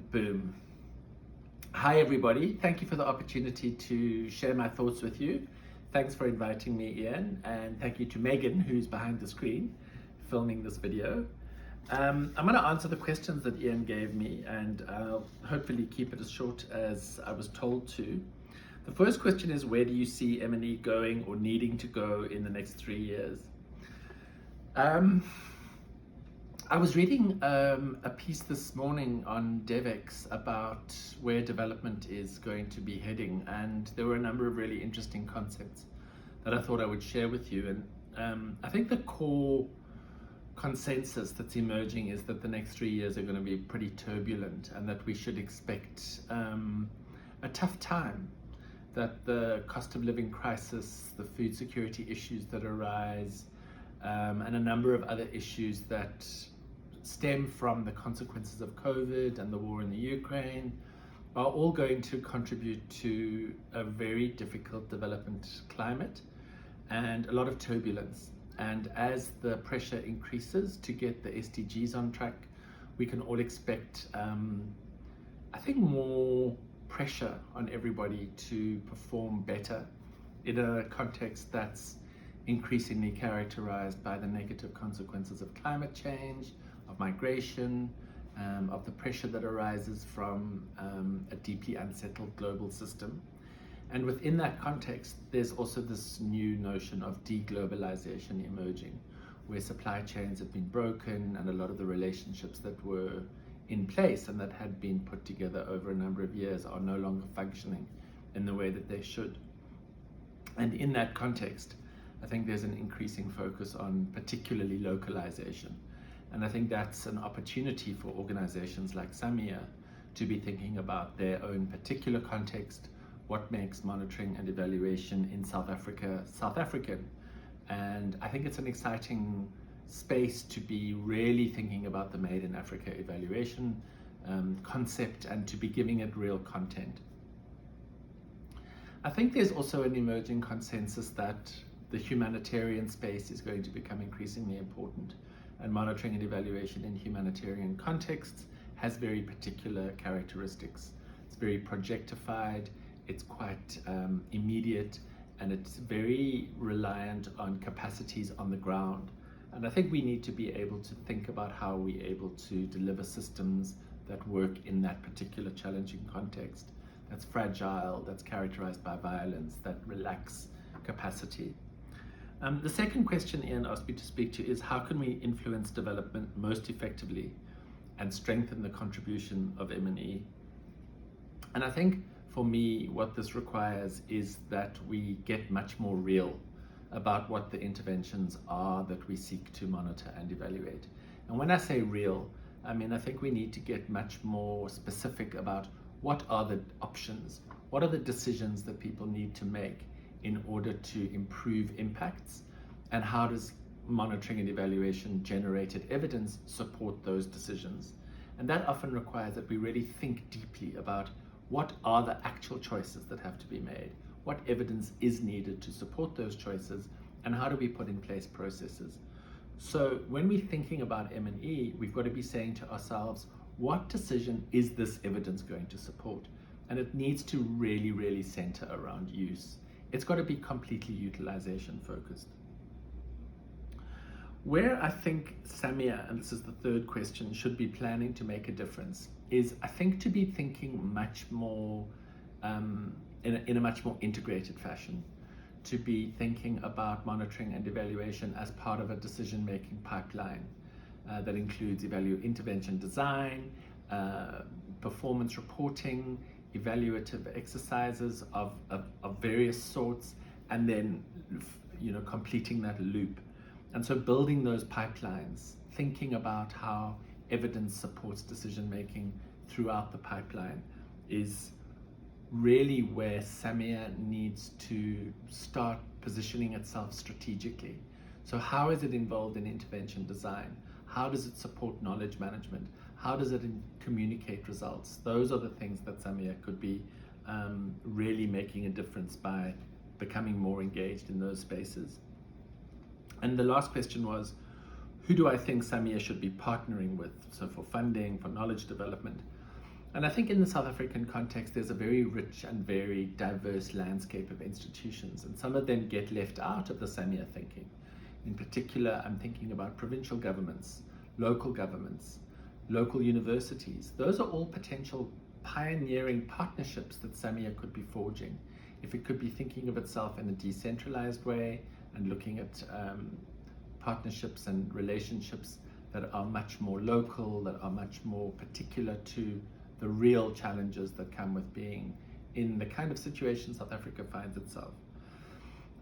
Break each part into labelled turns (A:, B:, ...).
A: And boom. Hi everybody, thank you for the opportunity to share my thoughts with you. Thanks for inviting me, Ian, and thank you to Megan, who's behind the screen filming this video. I'm going to answer the questions that Ian gave me, and I'll hopefully keep it as short as I was told to. The first question is, where do you see M&E going or needing to go in the next 3 years? I was reading a piece this morning on DevEx about where development is going to be heading, and there were a number of really interesting concepts that I thought I would share with you. And I think the core consensus that's emerging is that the next 3 years are going to be pretty turbulent, and that we should expect a tough time, that the cost of living crisis, the food security issues that arise, and a number of other issues that stem from the consequences of COVID and the war in the Ukraine are all going to contribute to a very difficult development climate and a lot of turbulence. And as the pressure increases to get the SDGs on track, we can all expect, I think, more pressure on everybody to perform better in a context that's increasingly characterized by the negative consequences of climate change, of migration, of the pressure that arises from a deeply unsettled global system. And within that context, there's also this new notion of deglobalization emerging, where supply chains have been broken and a lot of the relationships that were in place and that had been put together over a number of years are no longer functioning in the way that they should. And in that context, I think there's an increasing focus on particularly localization. And I think that's an opportunity for organizations like SAMIA to be thinking about their own particular context, what makes monitoring and evaluation in South Africa South African. And I think it's an exciting space to be really thinking about the Made in Africa evaluation concept and to be giving it real content. I think there's also an emerging consensus that the humanitarian space is going to become increasingly important, and monitoring and evaluation in humanitarian contexts has very particular characteristics. It's very projectified, it's quite immediate, and it's very reliant on capacities on the ground. And I think we need to be able to think about how we're able to deliver systems that work in that particular challenging context, that's fragile, that's characterized by violence, that lacks capacity. The second question Ian asked me to speak to is, how can we influence development most effectively and strengthen the contribution of M&E? And I think for me, what this requires is that we get much more real about what the interventions are that we seek to monitor and evaluate. And when I say real, I mean, I think we need to get much more specific about what are the options, what are the decisions that people need to make in order to improve impacts, and how does monitoring and evaluation generated evidence support those decisions. And that often requires that we really think deeply about what are the actual choices that have to be made, what evidence is needed to support those choices, and how do we put in place processes. So when we're thinking about M&E, we've got to be saying to ourselves, what decision is this evidence going to support? And it needs to really, really center around use. It's got to be completely utilization focused. Where I think SAMIA, and this is the third question, should be planning to make a difference is, I think, to be thinking much more in a much more integrated fashion, to be thinking about monitoring and evaluation as part of a decision-making pipeline that includes intervention design, performance reporting, evaluative exercises of various sorts, and then completing that loop. And so building those pipelines, thinking about how evidence supports decision making throughout the pipeline, is really where SAMIA needs to start positioning itself strategically. So how is it involved in intervention design? How does it support knowledge management? How does it communicate results? Those are the things that SAMIA could be really making a difference by becoming more engaged in those spaces. And the last question was, who do I think SAMIA should be partnering with? So for funding, for knowledge development. And I think in the South African context, there's a very rich and very diverse landscape of institutions, and some of them get left out of the SAMIA thinking. In particular, I'm thinking about provincial governments, local universities. Those are all potential pioneering partnerships that SAMIA could be forging. If it could be thinking of itself in a decentralized way and looking at partnerships and relationships that are much more local, that are much more particular to the real challenges that come with being in the kind of situation South Africa finds itself.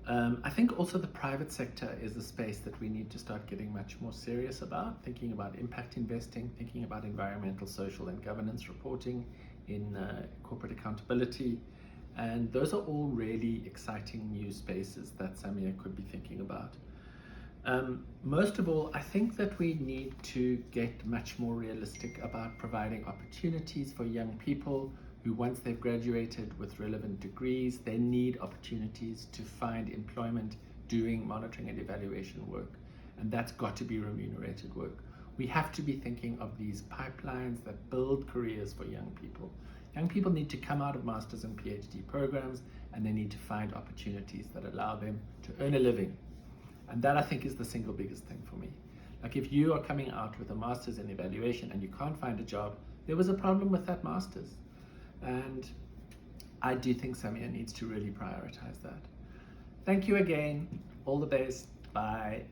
A: I think also the private sector is a space that we need to start getting much more serious about, thinking about impact investing, thinking about environmental, social, and governance reporting in corporate accountability. And those are all really exciting new spaces that SAMIA could be thinking about. Most of all, I think that we need to get much more realistic about providing opportunities for young people who, once they've graduated with relevant degrees, they need opportunities to find employment doing monitoring and evaluation work. And that's got to be remunerated work. We have to be thinking of these pipelines that build careers for young people. Young people need to come out of master's and PhD programs, and they need to find opportunities that allow them to earn a living. And that, I think, is the single biggest thing for me. Like, if you are coming out with a master's in evaluation and you can't find a job, there was a problem with that master's. And I do think SAMIA needs to really prioritize that. Thank you again. All the best. Bye.